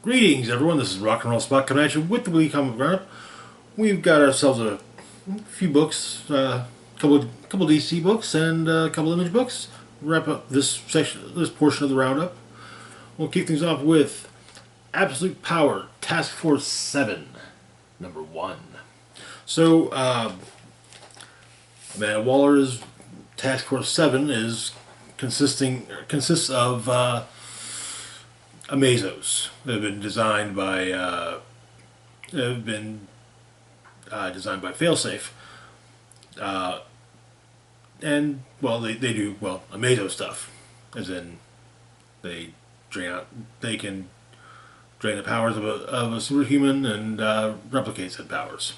Greetings, everyone. This is Rock and Roll Spot coming at you with the weekly comic roundup. We've got ourselves a few books, couple DC books, and a couple Image books. Wrap up this portion of the roundup. We'll kick things off with Absolute Power Task Force 7, number 1. So, Amanda Waller's Task Force 7 consists of Amazos that have been designed by Failsafe, and well, they do Amazo stuff, as in they can drain the powers of a superhuman and replicate said powers.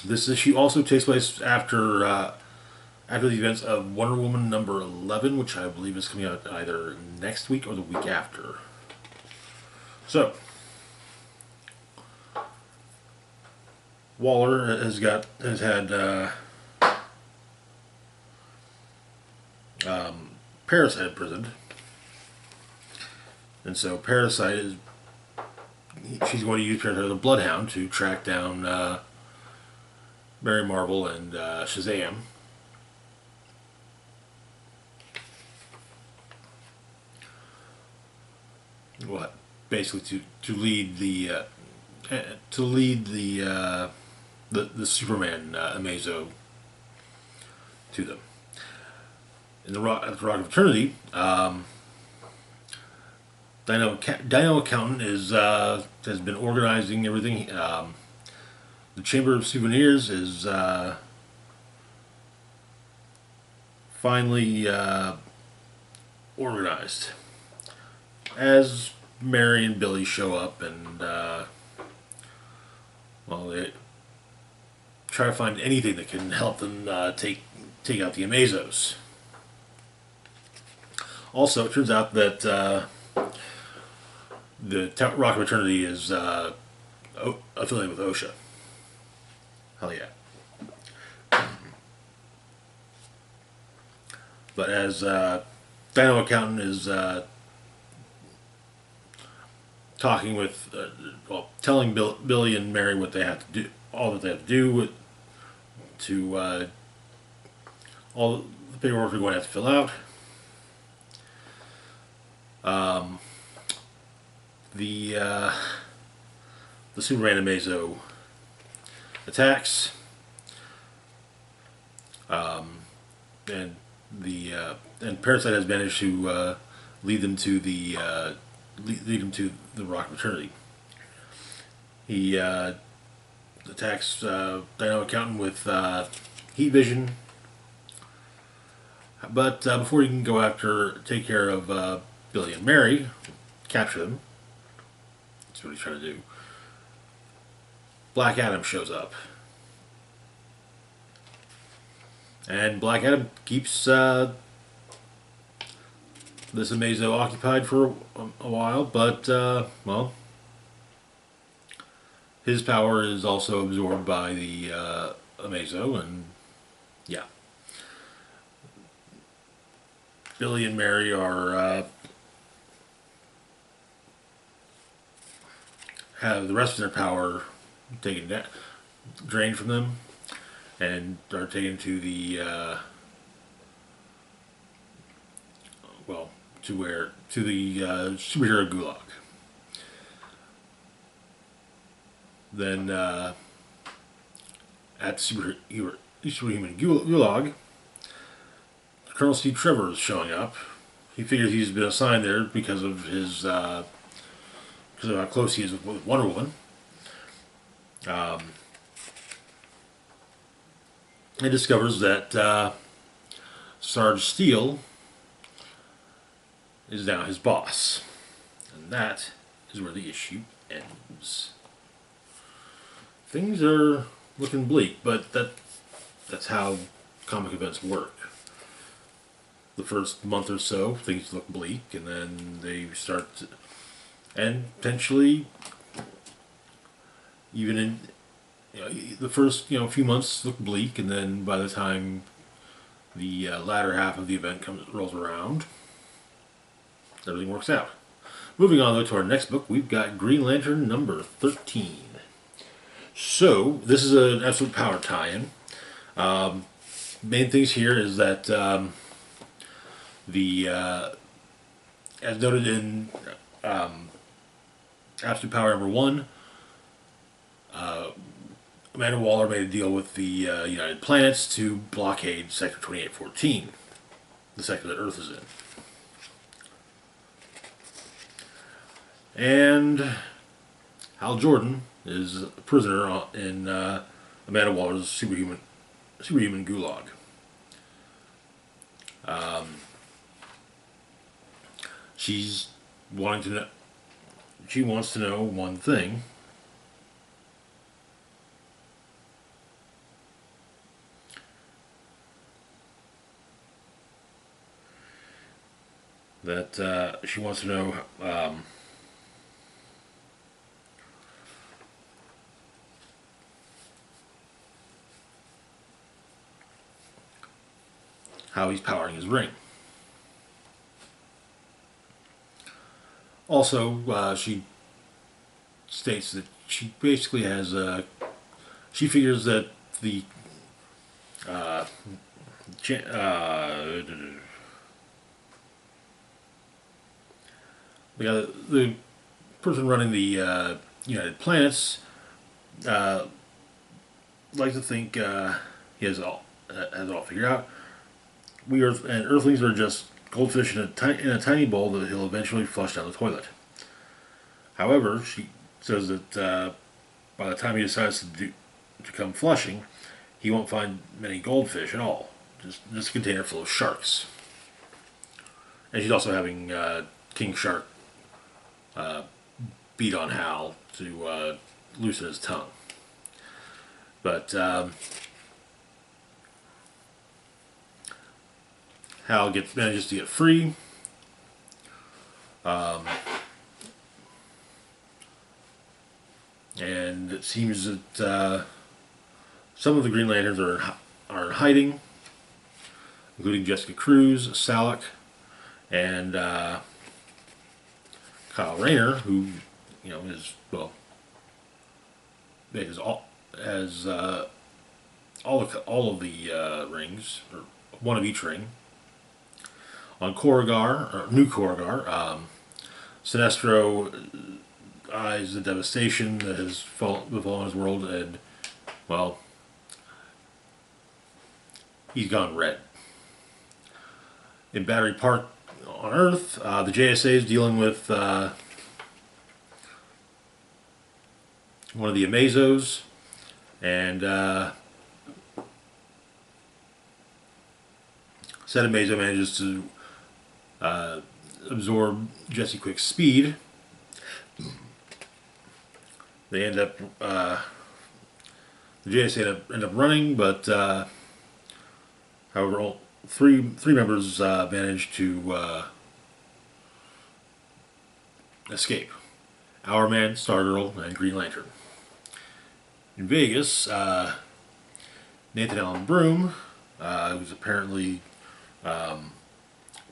This issue also takes place after the events of Wonder Woman number 11, which I believe is coming out either next week or the week after. So, Waller has had Parasite imprisoned, and so she's going to use Parasite as a bloodhound to track down Mary Marvel and Shazam. What basically to lead the Superman Amazo to them. In the Rock of Eternity, Dino Accountant has been organizing everything. The Chamber of Souvenirs is finally organized, as Mary and Billy show up and they try to find anything that can help them take out the Amazos. Also, it turns out that the Rock of Eternity is affiliated with OSHA. Hell yeah. But as Dino Accountant is talking with, telling Billy and Mary what they have to do, all that they have to do all the paperwork they're going to have to fill out. The Superman Amazo attacks, and Parasite has managed to lead them to the Rock of Eternity. He attacks Dino Accountant with heat vision, but before he can take care of Billy and Mary, capture them. That's what he's trying to do. Black Adam shows up, and Black Adam keeps this Amazo occupied for a while, but his power is also absorbed by the Amazo, and yeah, Billy and Mary are have the rest of their power drained from them, and are taken to the superhero gulag. Then at superhuman gulag, Colonel Steve Trevor is showing up. He figures he's been assigned there because of how close he is with Wonder Woman. He discovers that Sarge Steele is now his boss, and that is where the issue ends. Things are looking bleak, but that's how comic events work. The first month or so, things look bleak, and then they start to, and potentially even in the first few months look bleak, and then by the time the latter half of the event rolls around, everything works out. Moving on, though, to our next book, we've got Green Lantern number 13. So, this is an Absolute Power tie-in. Main things here is that as noted in Absolute Power number 1, Amanda Waller made a deal with the United Planets to blockade Sector 2814, the sector that Earth is in. And Hal Jordan is a prisoner in Amanda Waller's superhuman gulag. She's wanting to know. She wants to know one thing. That she wants to know how he's powering his ring. Also, she states that she basically has she figures that the the person running the United Planets likes to think he has it all figured out. We Earthlings are just goldfish in a tiny bowl that he'll eventually flush down the toilet. However, she says that by the time he decides to come flushing, he won't find many goldfish at all. Just a container full of sharks. And she's also having King Shark beat on Hal to loosen his tongue. But Hal manages to get free. And it seems that some of the Green Lanterns are in hiding, including Jessica Cruz, Salak, and Kyle Rayner, who is all of the rings, or one of each ring. On Korrigar, or New Korrigar, Sinestro eyes the devastation that has befallen his world, and, well, he's gone red. In Battery Park on Earth, the JSA is dealing with one of the Amazos, and said Amazo manages to absorb Jesse Quick's speed. They end up the JSA end up running, but however, all three members manage to escape: Hourman, Stargirl, and Green Lantern. In Vegas, Nathan Allen Broom, who's apparently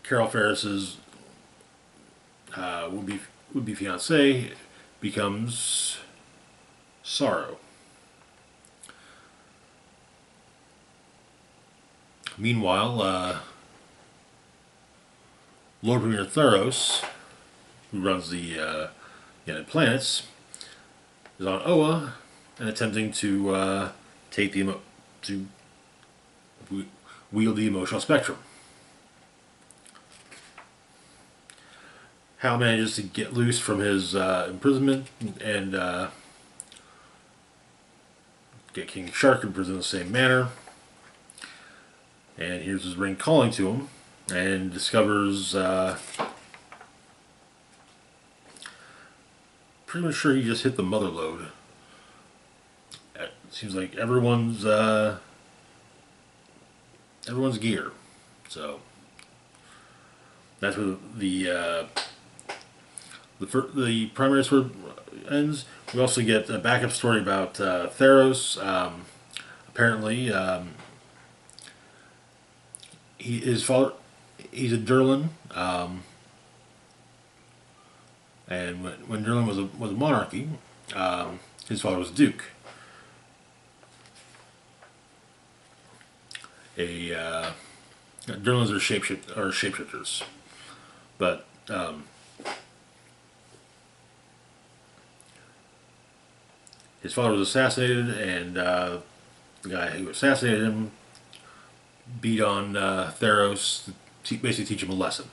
Carol Ferris's would-be fiance, becomes Sorrow. Meanwhile, Lord Premier Theros, who runs the United Planets, is on Oa and attempting to wield the emotional spectrum. Hal manages to get loose from his imprisonment and get King Shark imprisoned in the same manner. And here's his ring calling to him, and discovers pretty much sure he just hit the mother lode. It seems like everyone's gear. So that's where the primary story ends. We also get a backup story about Theros. Apparently, his father, he's a Durlan. And when Durlin was a monarchy, his father was a duke. Durlins are shapeshifters, but his father was assassinated, and the guy who assassinated him beat on Theros to basically teach him a lesson.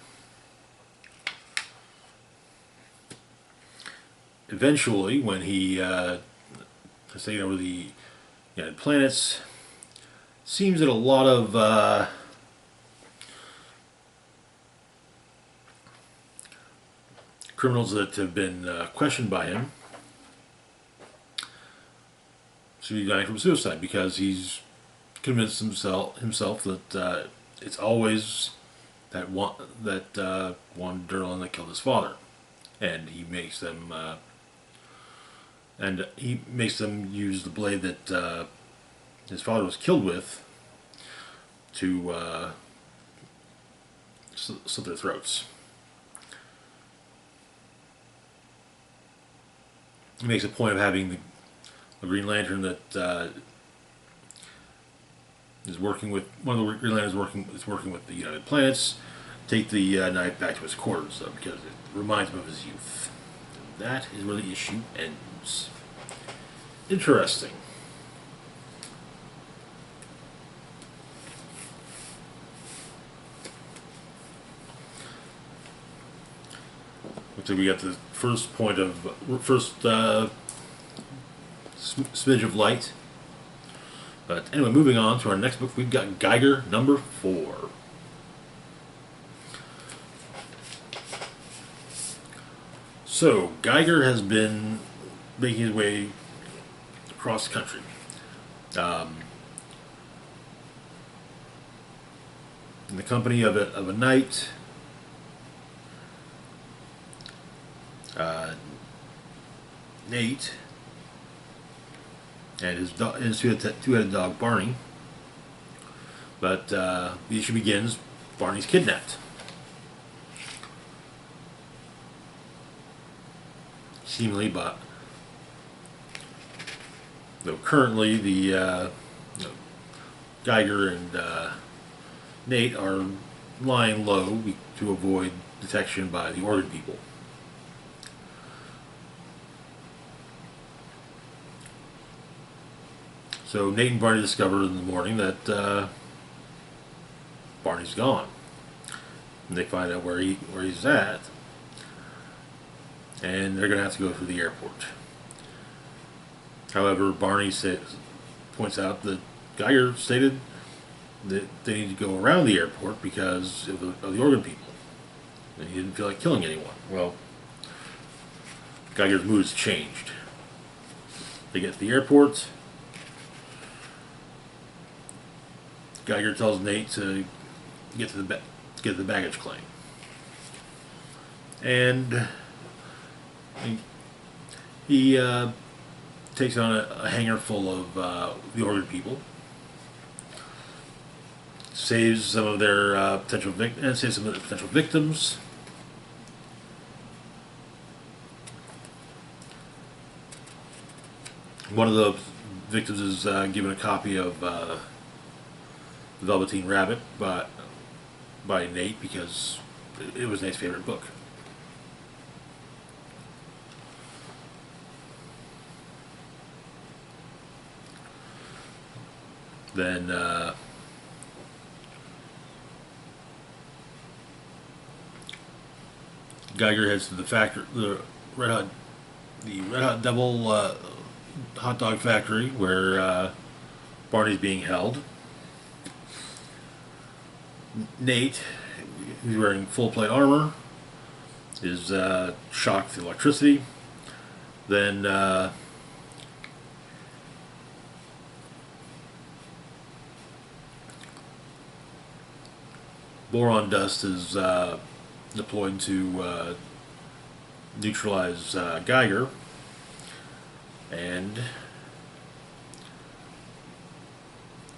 Eventually, when he has taken over the United Planets, seems that a lot of criminals that have been questioned by him should be dying from suicide, because he's convinced himself that it's always one Durlin that killed his father, and he makes them use the blade that his father was killed with to slit their throats. He makes a point of having the Green Lantern that is working with one of the Green Lanterns working with the United Planets take the knife back to his quarters, though, because it reminds him of his youth. And that is where the issue ends. Interesting. Looks like we got the first smidge of light. But anyway, moving on to our next book, we've got Geiger number 4. So, Geiger has been making his way across the country. In the company of a knight, Nate, and his two-headed dog, Barney. But the issue begins, Barney's kidnapped. Seemingly, but though currently the Geiger and Nate are lying low to avoid detection by the Organ people. So Nate and Barney discover in the morning that Barney's gone, and they find out where he's at, and they're going to have to go through the airport. However, Barney points out that Geiger stated that they need to go around the airport because of the Organ people, and he didn't feel like killing anyone. Well, Geiger's mood has changed. They get to the airport. Geiger tells Nate to get to the baggage claim, and he takes on a hangar full of the Organ people, saves some of their potential victims. One of the victims is given a copy of The Velveteen Rabbit by Nate, because it was Nate's favorite book. Then Geiger heads to the factory, the Red Hot Devil hot dog factory, where Barney's being held. Nate, who's wearing full plate armor, is shocked to electricity. Then boron dust is deployed to neutralize Geiger, and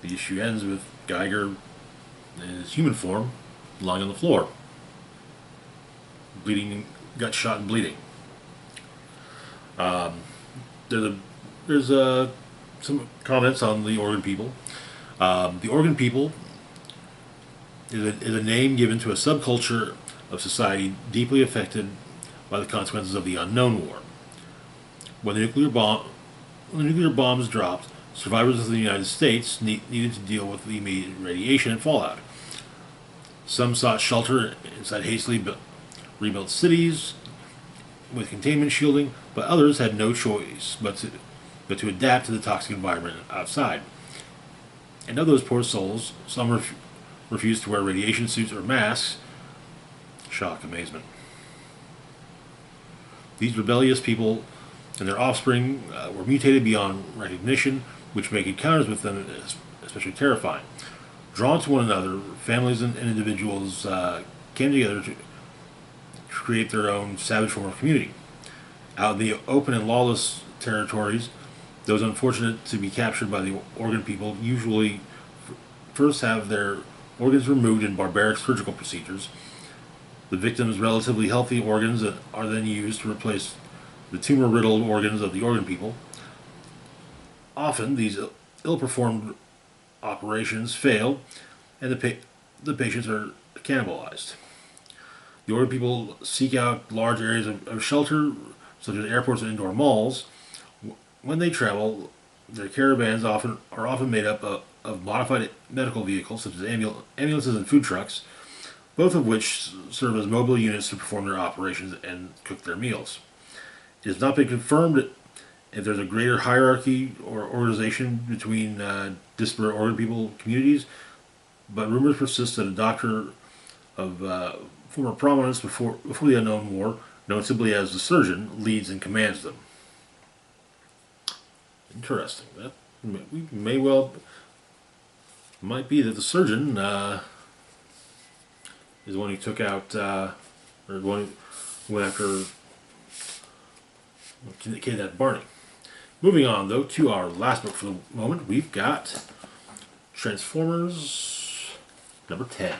the issue ends with Geiger in his human form lying on the floor, bleeding, gut shot and bleeding. There's some comments on the Oregon people. The Oregon people is a name given to a subculture of society deeply affected by the consequences of the unknown war. When the nuclear bombs dropped, survivors of the United States needed to deal with the immediate radiation and fallout. Some sought shelter inside hastily rebuilt cities with containment shielding, but others had no choice but to adapt to the toxic environment outside. And of those poor souls, some refused to wear radiation suits or masks. Shock, amazement. These rebellious people and their offspring were mutated beyond recognition, which made encounters with them especially terrifying. Drawn to one another, families and individuals came together to create their own savage form of community. Out in the open and lawless territories, those unfortunate to be captured by the Oregon people usually first have their organs removed in barbaric surgical procedures. The victims' relatively healthy organs are then used to replace the tumor-riddled organs of the Oregon people. Often, these ill-performed operations fail, and the patients are cannibalized. The Oregon people seek out large areas of shelter, such as airports and indoor malls. When they travel, their caravans are often made up of modified medical vehicles, such as ambulances and food trucks, both of which serve as mobile units to perform their operations and cook their meals. It has not been confirmed if there's a greater hierarchy or organization between disparate Oregon people communities, but rumors persist that a doctor of former prominence before the unknown war, known simply as the surgeon, leads and commands them. Interesting. That might be that the surgeon is the one who took out or the one who went after kidnapped Barney. Moving on, though, to our last book for the moment, we've got Transformers number 10.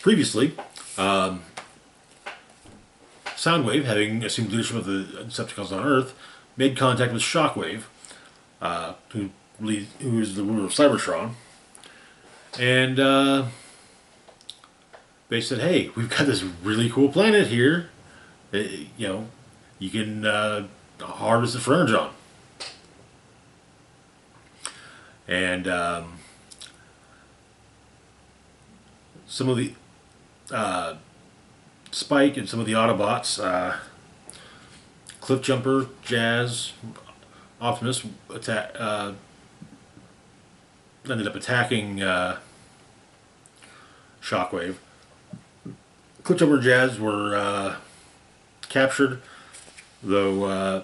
Previously, Soundwave, having assumed leadership of the Decepticons on Earth, made contact with Shockwave, who is the ruler of Cybertron, and they said, "Hey, we've got this really cool planet here. You can harvest it for Energon." And some of the Spike and some of the Autobots, Cliffjumper, Jazz, Optimus, ended up attacking Shockwave. Cliffjumper and Jazz were captured, though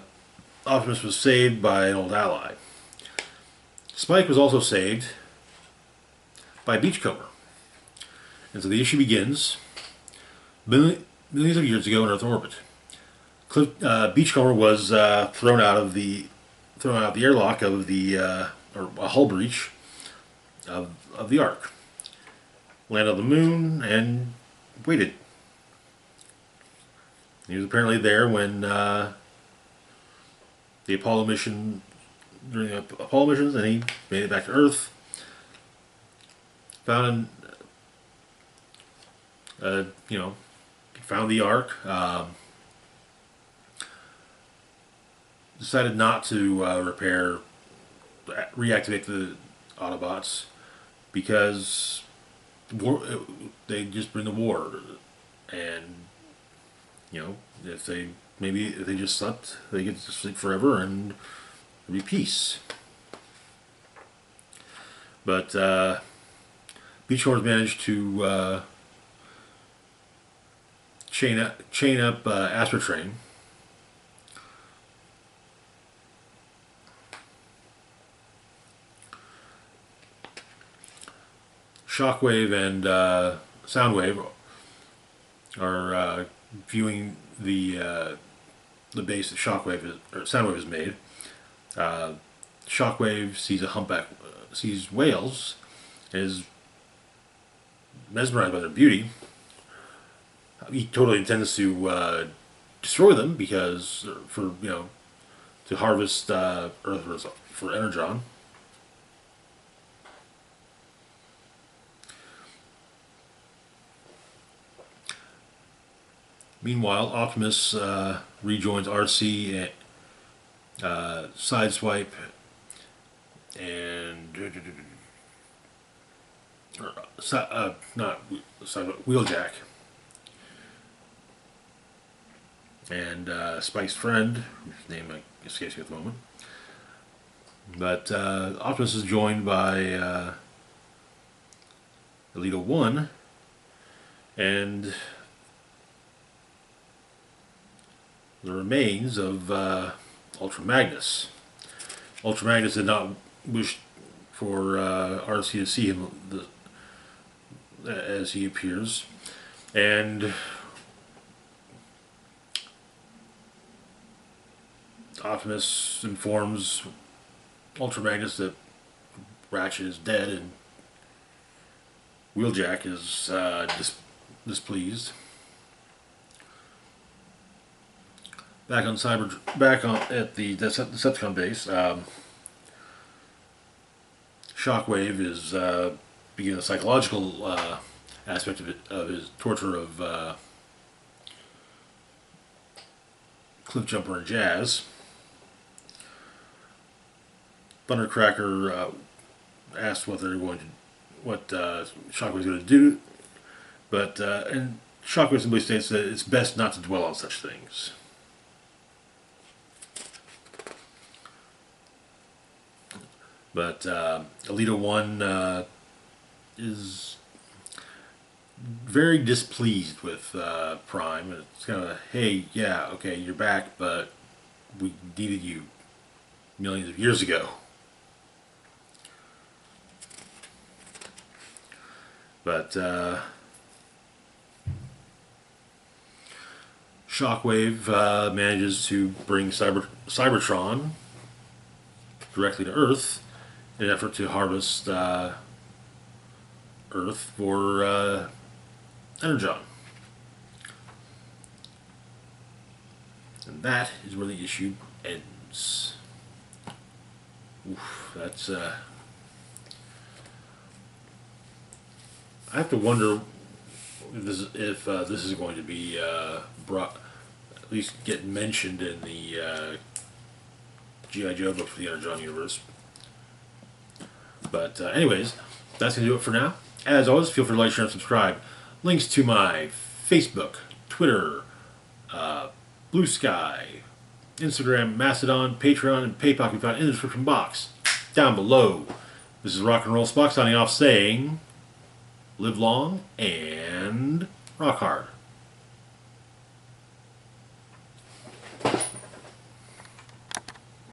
Optimus was saved by an old ally. Spike was also saved by Beachcomber. And so the issue begins millions of years ago in Earth orbit. Beachcomber was thrown out of the airlock of the or a hull breach of the Ark. Landed on the moon and waited. He was apparently there when the Apollo mission, during the Apollo missions, and he made it back to Earth. Found the Ark. Decided not to reactivate the Autobots because they just bring the war, and if they just slept, they get to sleep forever and there'd be peace. But Beachcomber's managed to chain up Astrotrain. Shockwave and Soundwave are viewing the base that Soundwave has made. Shockwave sees whales, and is mesmerized by their beauty. He totally intends to destroy them because to harvest Earth for Energon. Meanwhile, Optimus rejoins RC and Sideswipe and not Wheeljack and Spike's friend, whose name escapes me at the moment. But Optimus is joined by Elita 1 and the remains of Ultra Magnus. Ultra Magnus did not wish for RC to see him as he appears, and Optimus informs Ultra Magnus that Ratchet is dead, and Wheeljack is displeased. Back on at the Decepticon base, Shockwave is beginning the psychological aspect of his torture of Cliffjumper and Jazz. Thundercracker asked what Shockwave's going to do, but and Shockwave simply states that it's best not to dwell on such things. But Elita 1 is very displeased with Prime. It's kind of, hey, yeah, okay, you're back, but we needed you millions of years ago. But Shockwave manages to bring Cybertron directly to Earth in an effort to harvest Earth for Energon. And that is where the issue ends. Oof, that's I have to wonder if this is going to be brought, at least get mentioned in the G.I. Joe book for the Energon Universe. But anyways, that's going to do it for now. As always, feel free to like, share, and subscribe. Links to my Facebook, Twitter, Blue Sky, Instagram, Mastodon, Patreon, and PayPal can be found in the description box down below. This is Rock and Roll Spock signing off saying, live long and rock hard.